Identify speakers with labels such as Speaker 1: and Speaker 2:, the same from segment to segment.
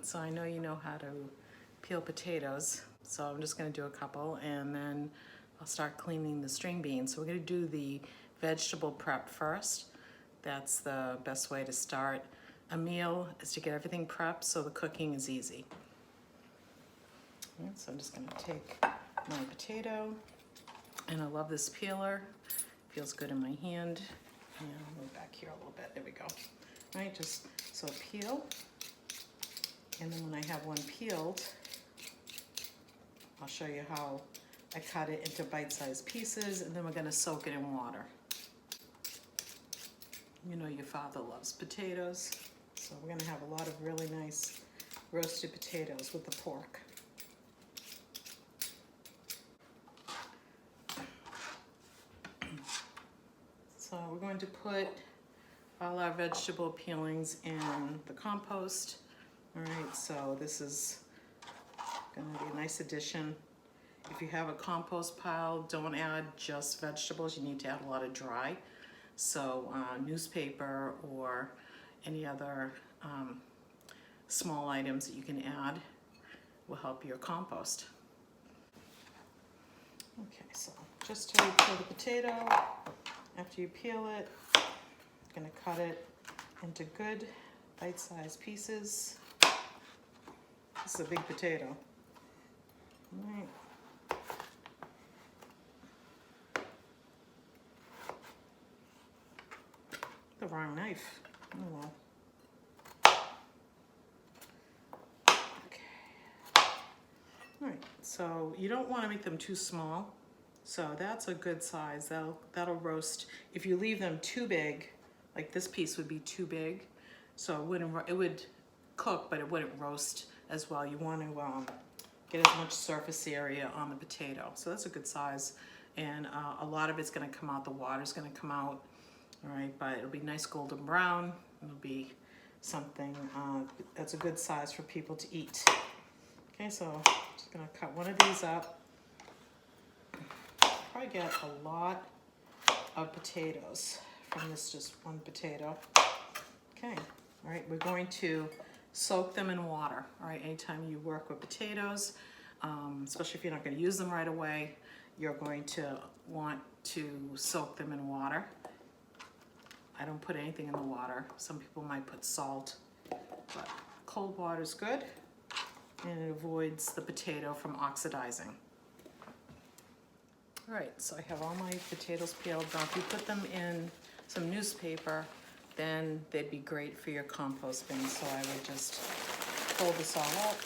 Speaker 1: so I know you know how to peel potatoes, so I'm just gonna do a couple and then I'll start cleaning the string beans. So we're gonna do the vegetable prep first. That's the best way to start a meal, is to get everything prepped so the cooking is easy. Right, so I'm just gonna take my potato, and I love this peeler. Feels good in my hand. And I'll move back here a little bit, there we go. All right, just so peel. And then when I have one peeled, I'll show you how I cut it into bite-sized pieces, and then we're gonna soak it in water. You know your father loves potatoes, so we're gonna have a lot of really nice roasted potatoes with the pork. So we're going to put all our vegetable peelings in the compost. All right, so this is gonna be a nice addition. If you have a compost pile, don't add just vegetables. You need to add a lot of dry. So newspaper or any other small items that you can add will help your compost. Okay, so just to peel the potato, after you peel it, you're gonna cut it into good bite-sized pieces. This is a big potato. All right. The wrong knife. Oh well. Okay. All right, so you don't want to make them too small. So that's a good size. That'll roast. If you leave them too big, like this piece would be too big, so it would cook, but it wouldn't roast as well. You want to get as much surface area on the potato. So that's a good size, and a lot of it's going to come out. The water's going to come out. All right, but it'll be nice golden brown. It'll be something that's a good size for people to eat. Okay, so just gonna cut one of these up. Probably get a lot of potatoes from this just one potato. Okay, all right, we're going to soak them in water. All right, anytime you work with potatoes, especially if you're not gonna use them right away, you're going to want to soak them in water. I don't put anything in the water. Some people might put salt, but cold water is good, and it avoids the potato from oxidizing. All right, so I have all my potatoes peeled. Now, if you put them in some newspaper, then they'd be great for your compost bin. So I would just fold this all up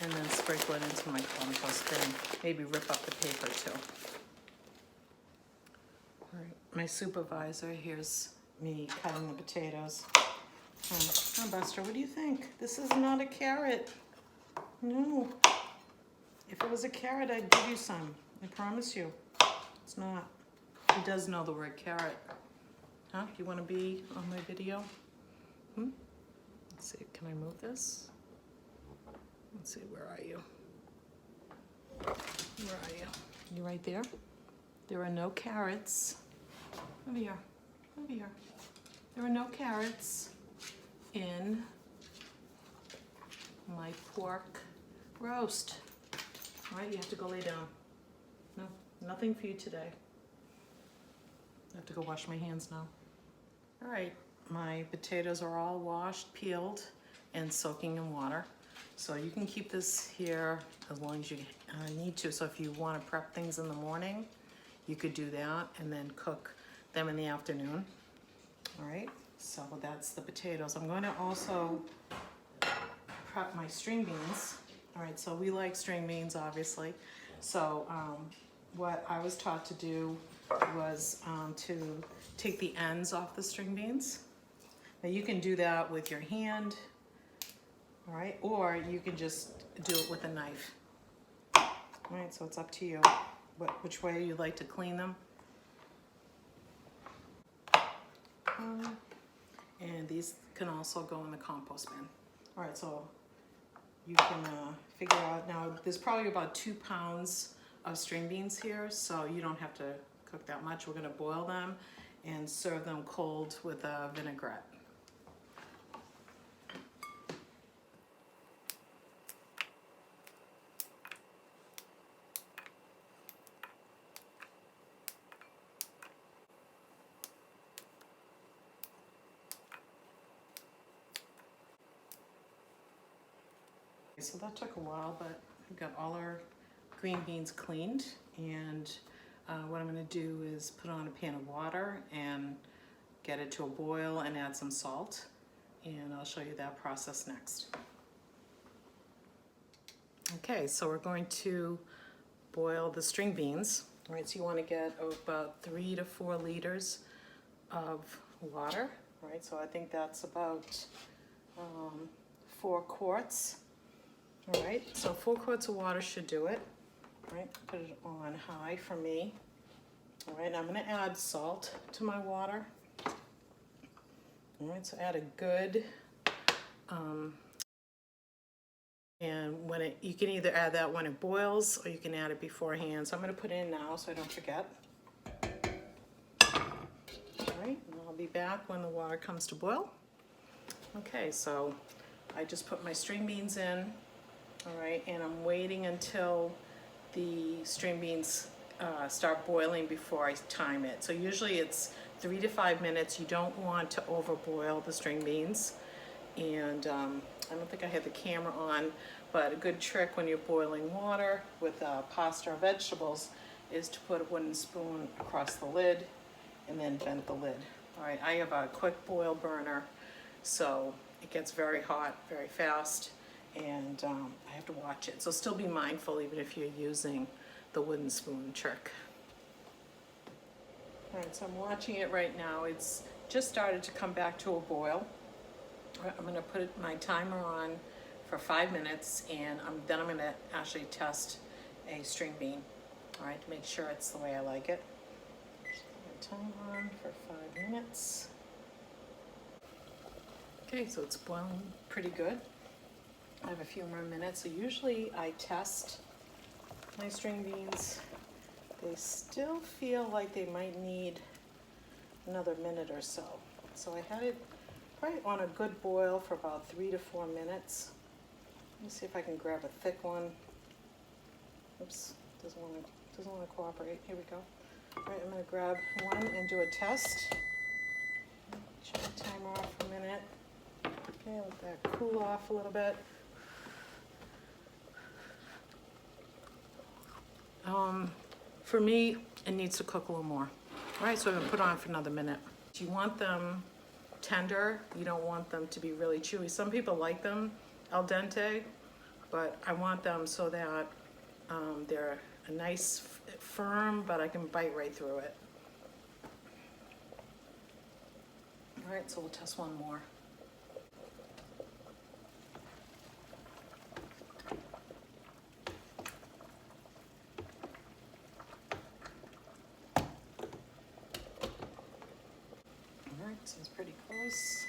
Speaker 1: and then sprinkle it into my compost bin. Maybe rip up the paper too. All right, my supervisor, here's me cutting the potatoes. Oh, Buster, what do you think? This is not a carrot. No. If it was a carrot, I'd give you some. I promise you. It's not. He does know the word carrot. Huh? You want to be on my video? Let's see. Can I move this? Let's see. Where are you? Where are you? You right there? There are no carrots. Over here. Over here. There are no carrots in my pork roast. All right, you have to go lay down. No, nothing for you today. I have to go wash my hands now. All right, my potatoes are all washed, peeled, and soaking in water. So you can keep this here as long as you need to. So if you want to prep things in the morning, you could do that and then cook them in the afternoon. All right, so that's the potatoes. I'm going to also prep my string beans. All right, so we like string beans, obviously. So what I was taught to do was to take the ends off the string beans. Now you can do that with your hand, all right, or you can just do it with a knife. All right, so it's up to you which way you like to clean them. And these can also go in the compost bin. All right, so you can figure out, now there's probably about 2 pounds of string beans here, so you don't have to cook that much. We're gonna boil them and serve them cold with a vinaigrette. So that took a while, but we got all our green beans cleaned, and what I'm gonna do is put on a pan of water and get it to a boil and add some salt, and I'll show you that process next. Okay, so we're going to boil the string beans. All right, so you want to get about 3 to 4 liters of water. All right, so I think that's about 4 quarts. All right, so 4 quarts of water should do it. All right, put it on high for me. All right, I'm going to add salt to my water. All right, so add a good and when you can either add that when it boils or you can add it beforehand. So I'm going to put it in now so I don't forget. All right, and I'll be back when the water comes to boil. Okay, so I just put my string beans in. All right, and I'm waiting until the string beans start boiling before I time it. So usually it's 3 to 5 minutes. You don't want to overboil the string beans. And I don't think I had the camera on, but a good trick when you're boiling water with pasta or vegetables is to put a wooden spoon across the lid and then vent the lid. All right, I have a quick boil burner, so it gets very hot very fast, and I have to watch it. So still be mindful even if you're using the wooden spoon trick. All right, so I'm watching it right now. It's just started to come back to a boil. I'm going to put my timer on for 5 minutes, and then I'm going to actually test a string bean, all right, to make sure it's the way I like it. Just put my timer on for 5 minutes. Okay, so it's boiling pretty good. I have a few more minutes. So usually I test my string beans. They still feel like they might need another minute or so. So I had it probably on a good boil for about 3 to 4 minutes. Let me see if I can grab a thick one. Oops, doesn't want to cooperate. Here we go. All right, I'm going to grab one and do a test. Shut the timer off for a minute. Okay, let that cool off a little bit. For me, it needs to cook a little more. All right, so I'm gonna put it on for another minute. You want them tender. You don't want them to be really chewy. Some people like them al dente, but I want them so that they're a nice firm, but I can bite right through it. All right, so we'll test one more. Seems pretty close.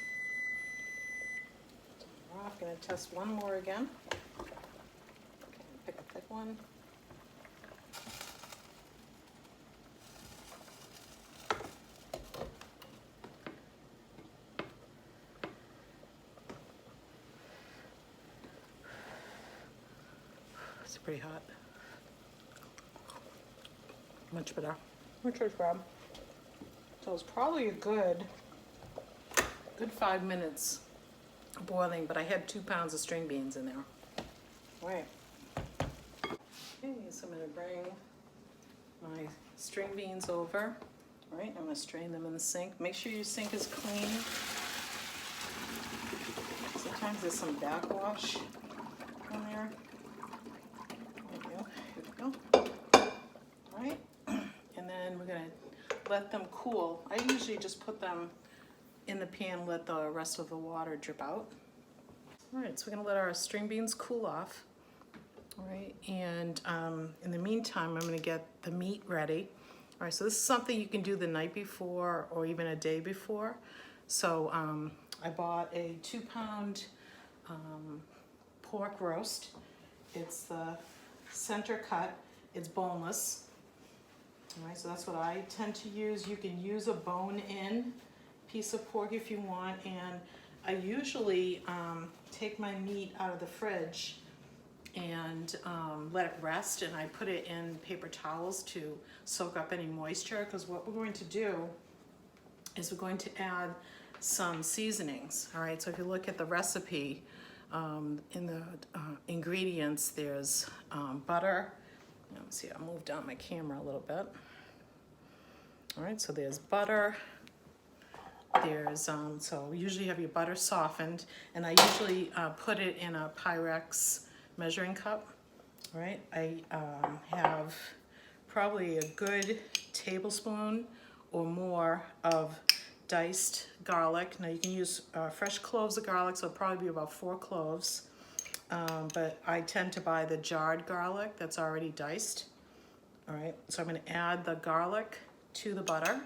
Speaker 1: I'm going to test one more again. Okay, pick a thick one. It's pretty hot. Much better. Which is grab. So it's probably a good 5 minutes boiling, but I had 2 pounds of string beans in there. All right. Okay, so I'm going to bring my string beans over. All right, I'm going to strain them in the sink. Make sure your sink is clean. Sometimes there's some backwash in there. There we go. Here we go. All right, and then we're going to let them cool. I usually just put them in the pan, let the rest of the water drip out. All right, so we're gonna let our string beans cool off. All right, and in the meantime, I'm gonna get the meat ready. All right, so this is something you can do the night before or even a day before. So I bought a 2-pound pork roast. It's the center cut, it's boneless. All right, so that's what I tend to use. You can use a bone-in piece of pork if you want, and I usually take my meat out of the fridge and let it rest, and I put it in paper towels to soak up any moisture, because what we're going to do is we're going to add some seasonings. All right, so if you look at the recipe, In the ingredients, there's butter. Let me see, I'll move down my camera a little bit. All right, so there's butter. There's, so usually you have your butter softened, and I usually put it in a Pyrex measuring cup. All right, I have probably a good tablespoon or more of diced garlic. Now you can use fresh cloves of garlic, so it'll probably be about 4 cloves. But I tend to buy the jarred garlic that's already diced. All right, so I'm gonna add the garlic to the butter.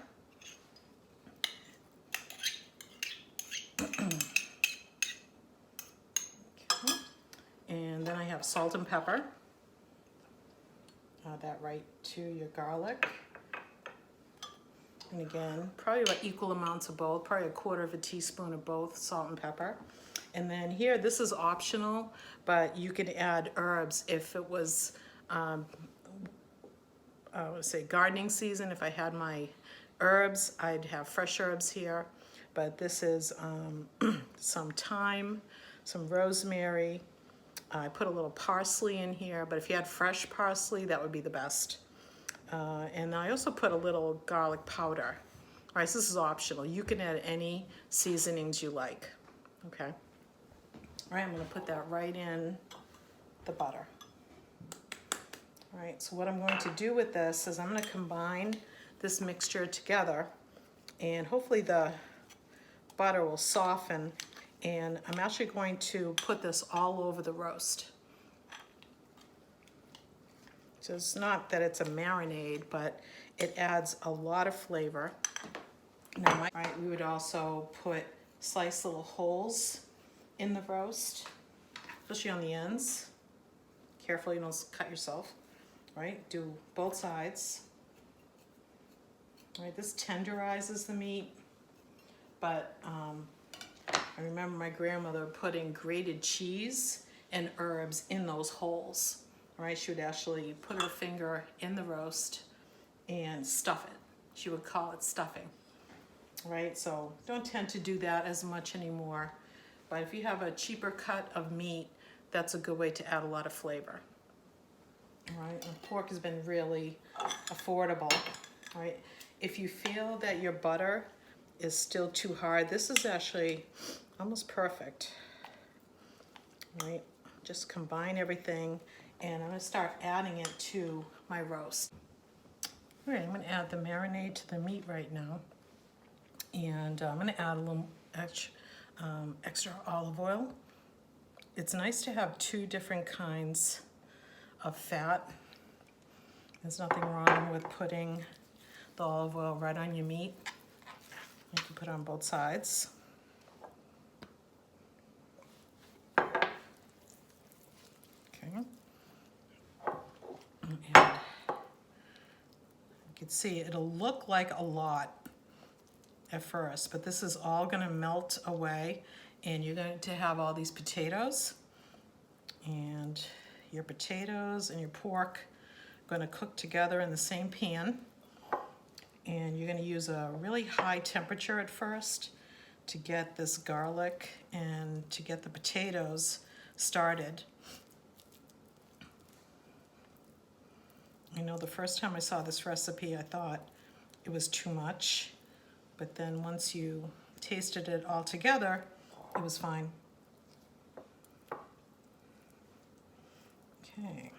Speaker 1: Okay. And then I have salt and pepper. Add that right to your garlic. And again, probably about equal amounts of both, probably 1/4 teaspoon of both salt and pepper. And then here, this is optional, but you could add herbs if it was, I would say gardening season. If I had my herbs, I'd have fresh herbs here. But this is some thyme, some rosemary. I put a little parsley in here, but if you had fresh parsley, that would be the best. And I also put a little garlic powder. All right, so this is optional. You can add any seasonings you like, okay? All right, I'm gonna put that right in the butter. All right, so what I'm going to do with this is I'm gonna combine this mixture together, and hopefully the butter will soften, and I'm actually going to put this all over the roast. So it's not that it's a marinade, but it adds a lot of flavor. Now, right, we would also put sliced little holes in the roast, especially on the ends. Careful you don't cut yourself, right? Do both sides. All right, this tenderizes the meat. But I remember my grandmother putting grated cheese and herbs in those holes. Right? She would actually put her finger in the roast and stuff it. She would call it stuffing. Right? So don't tend to do that as much anymore. But if you have a cheaper cut of meat, that's a good way to add a lot of flavor. All right? And pork has been really affordable. Right? If you feel that your butter is still too hard, this is actually almost perfect. Right? Just combine everything, and I'm gonna start adding it to my roast. All right, I'm gonna add the marinade to the meat right now, and I'm gonna add a little extra olive oil. It's nice to have 2 different kinds of fat. There's nothing wrong with putting the olive oil right on your meat. You can put it on both sides. Okay. And you can see it'll look like a lot at first, but this is all going to melt away, and you're going to have all these potatoes, and your potatoes and your pork are going to cook together in the same pan. And you're going to use a really high temperature at first to get this garlic and to get the potatoes started. I know the first time I saw this recipe, I thought it was too much, but then once you tasted it all together, it was fine. Okay.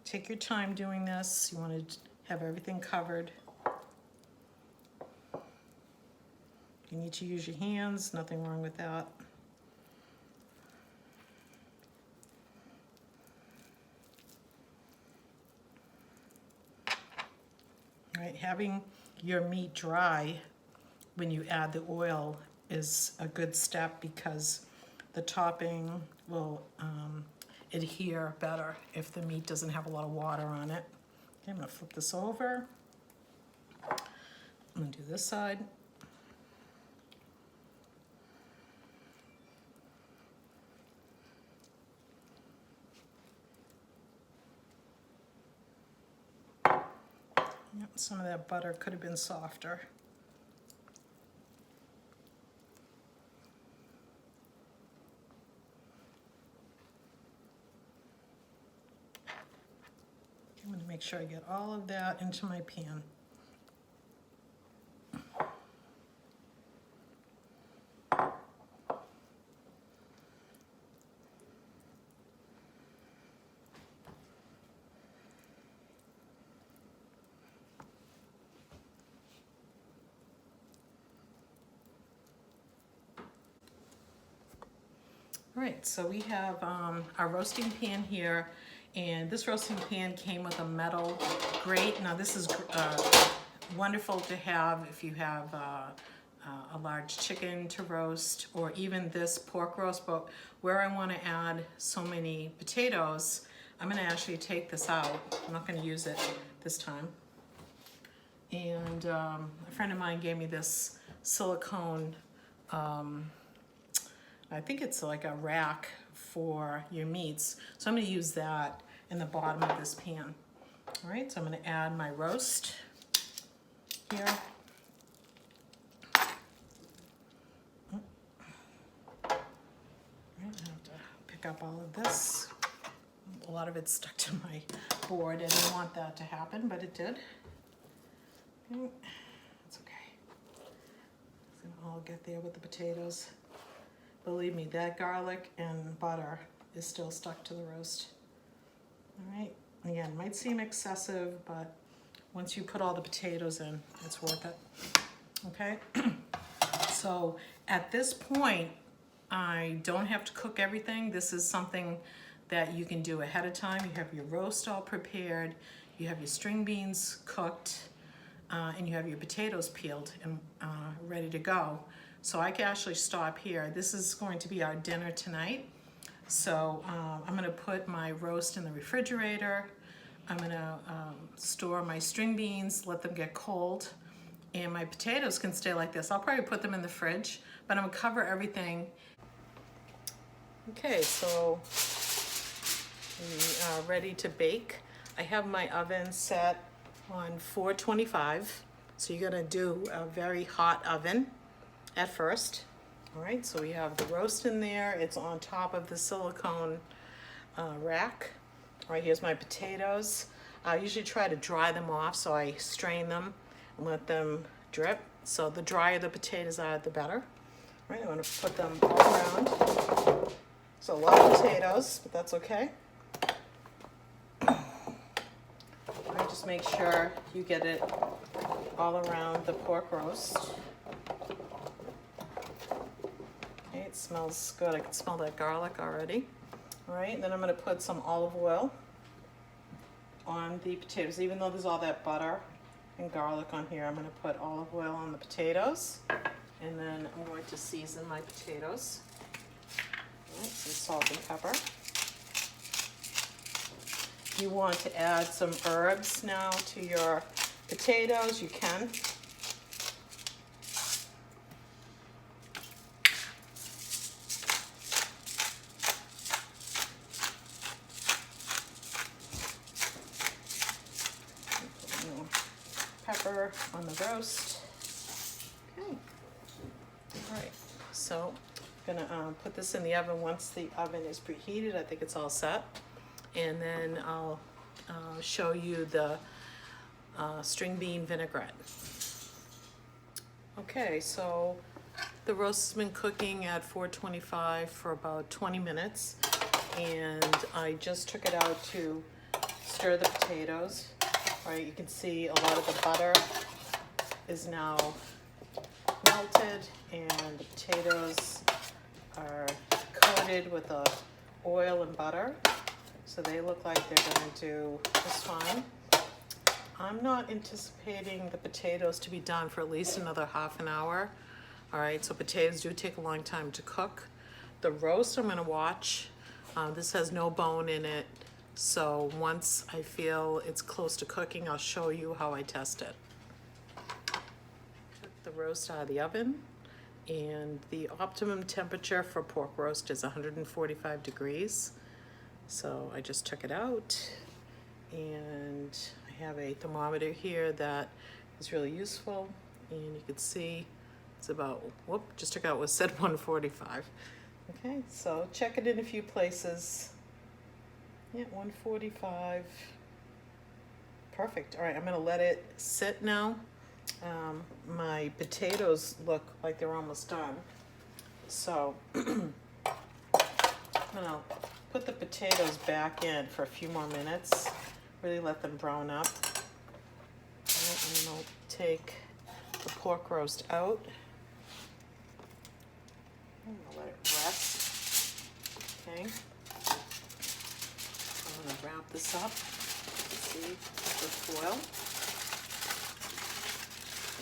Speaker 1: Take your time doing this. You want to have everything covered. You need to use your hands, nothing wrong with that. All right, having your meat dry when you add the oil is a good step because the topping will adhere better if the meat doesn't have a lot of water on it. Okay, I'm gonna flip this over. I'm gonna do this side. Yep, some of that butter could have been softer. make sure I get all of that into my pan. All right, so we have our roasting pan here, and this roasting pan came with a metal grate. Now this is wonderful to have if you have a large chicken to roast, or even this pork roast, but where I want to add so many potatoes, I'm going to actually take this out. I'm not going to use it this time. And a friend of mine gave me this silicone, I think it's like a rack for your meats. So I'm going to use that in the bottom of this pan. All right, so I'm going to add my roast here. All right, I have to pick up all of this. A lot of it's stuck to my board. I didn't want that to happen, but it did. Okay. It's okay. It's going to all get there with the potatoes. Believe me, that garlic and butter is still stuck to the roast. All right, again, might seem excessive, but once you put all the potatoes in, it's worth it. Okay, so at this point, I don't have to cook everything. This is something that you can do ahead of time. You have your roast all prepared, you have your string beans cooked, and you have your potatoes peeled and ready to go. So I can actually stop here. This is going to be our dinner tonight. So I'm gonna put my roast in the refrigerator. I'm gonna store my string beans, let them get cold, and my potatoes can stay like this. I'll probably put them in the fridge, but I'm gonna cover everything. Okay, so we are ready to bake. I have my oven set on 425. So you're gonna do a very hot oven at first. All right, so we have the roast in there. It's on top of the silicone rack. All right, here's my potatoes. I usually try to dry them off, so I strain them and let them drip. So the drier the potatoes are, the better. All right, I'm gonna put them all around. So a lot of potatoes, but that's okay. All right, just make sure you get it all around the pork roast. It smells good. I can smell that garlic already. All right, and then I'm going to put some olive oil on the potatoes. Even though there's all that butter and garlic on here, I'm going to put olive oil on the potatoes. And then I'm going to season my potatoes. All right, some salt and pepper. If you want to add some herbs now to your potatoes, you can. Pepper on the roast. Okay. All right. So I'm gonna put this in the oven once the oven is preheated. I think it's all set, and then I'll show you the string bean vinaigrette. Okay, so the roast has been cooking at 425 for about 20 minutes, and I just took it out to stir the potatoes. All right, you can see a lot of the butter is now melted, and the potatoes are coated with oil and butter, so they look like they're going to do just fine. I'm not anticipating the potatoes to be done for at least another half an hour. All right, so potatoes do take a long time to cook. The roast I'm going to watch. This has no bone in it. So once I feel it's close to cooking, I'll show you how I test it. Took the roast out of the oven, and the optimum temperature for pork roast is 145 degrees. So I just took it out, and I have a thermometer here that is really useful, and you can see it's about, whoop, just took out what said 145. Okay, so check it in a few places. Yeah, 145. perfect. All right, I'm gonna let it sit now. My potatoes look like they're almost done. So I'm gonna put the potatoes back in for a few more minutes, really let them brown up. And then I'll take the pork roast out. I'm gonna let it rest. Okay. I'm gonna wrap this up. See, with foil.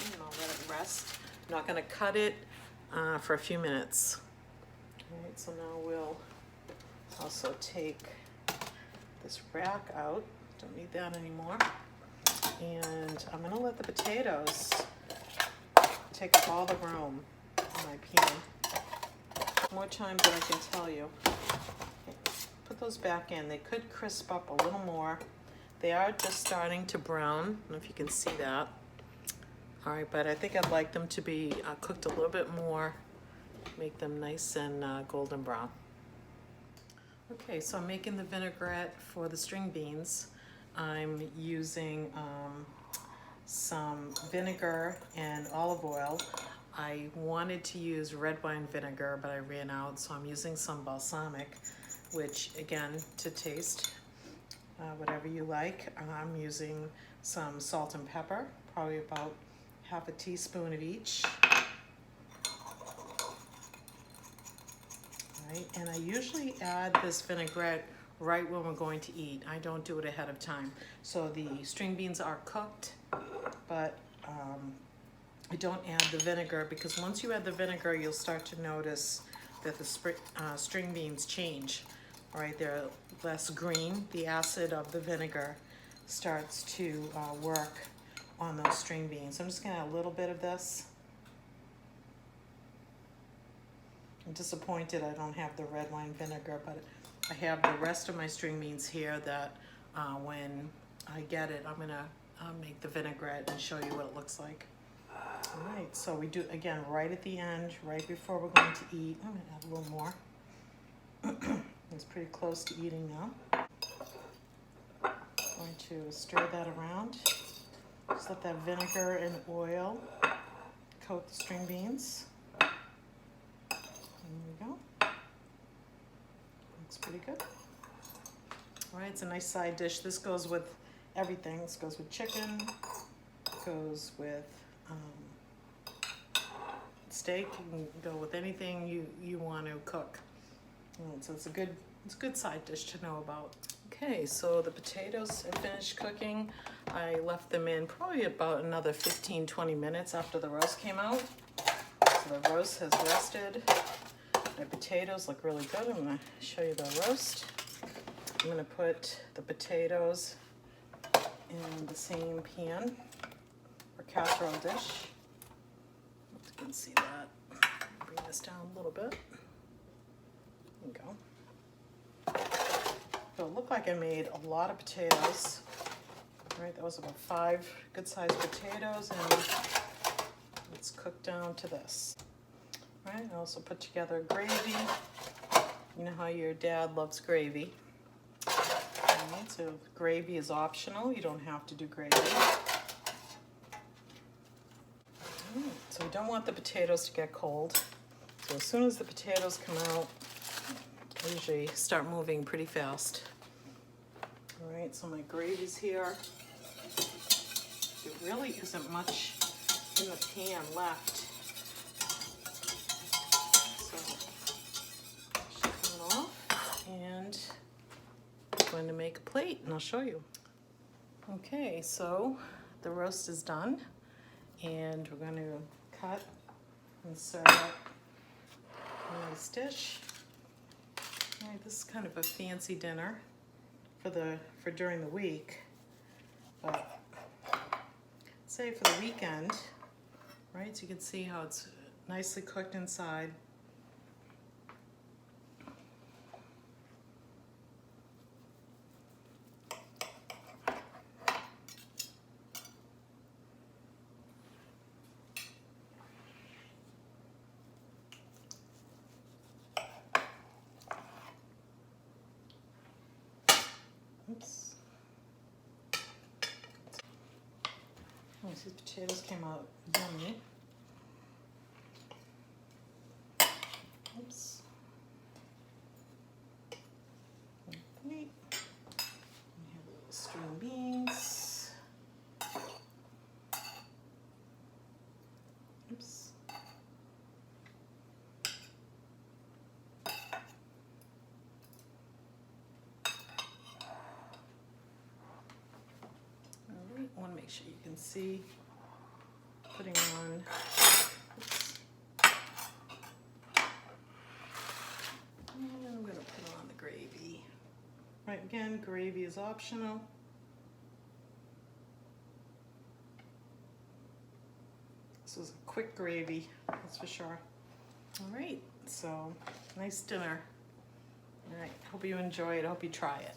Speaker 1: And I'll let it rest. I'm not gonna cut it for a few minutes. All right, so now we'll also take this rack out. Don't need that anymore. And I'm gonna let the potatoes take up all the room in my pan. More times than I can tell you. Okay, put those back in. They could crisp up a little more. They are just starting to brown. I don't know if you can see that. All right, but I think I'd like them to be cooked a little bit more, make them nice and golden brown. Okay, so I'm making the vinaigrette for the string beans. I'm using some vinegar and olive oil. I wanted to use red wine vinegar, but I ran out, so I'm using some balsamic, which again, to taste, whatever you like. I'm using some salt and pepper, probably about half a teaspoon of each. Right, and I usually add this vinaigrette right when we're going to eat. I don't do it ahead of time. So the string beans are cooked, but I don't add the vinegar because once you add the vinegar, you'll start to notice that the string beans change. All right, they're less green. The acid of the vinegar starts to work on those string beans. I'm just gonna add a little bit of this. I'm disappointed I don't have the red wine vinegar, but I have the rest of my string beans here that when I get it, I'm gonna make the vinaigrette and show you what it looks like. All right, so we do, again, right at the end, right before we're going to eat. I'm gonna add a little more. It's pretty close to eating now. Going to stir that around. Just let that vinegar and oil coat the string beans. There we go. Looks pretty good. All right, it's a nice side dish. This goes with everything. This goes with chicken, goes with steak. You can go with anything you want to cook. So it's a good side dish to know about. Okay, so the potatoes are finished cooking. I left them in probably about another 15-20 minutes after the roast came out. So the roast has rested. My potatoes look really good. I'm gonna show you the roast. I'm gonna put the potatoes in the same pan or casserole dish. You can see that. Bring this down a little bit. There you go. So it looked like I made a lot of potatoes. All right, that was about 5 good-sized potatoes, and it's cooked down to this. All right, I also put together gravy. You know how your dad loves gravy. All right, so gravy is optional. You don't have to do gravy. So we don't want the potatoes to get cold. So as soon as the potatoes come out, I usually start moving pretty fast. All right, so my gravy's here. There really isn't much in the pan left. So shake it off, and I'm going to make a plate, and I'll show you. Okay, so the roast is done, and we're going to cut and serve up a nice dish. All right, this is kind of a fancy dinner for during the week, but say for the weekend, right? So you can see how it's nicely cooked inside. Oops. These potatoes came out yummy. Oops. Wait. We have a little string beans. Oops. Alright, I want to make sure you can see. Putting on, oops. And I'm going to put on the gravy. Right, again, gravy is optional. This was a quick gravy, that's for sure. All right, so nice dinner. All right, hope you enjoy it. I hope you try it.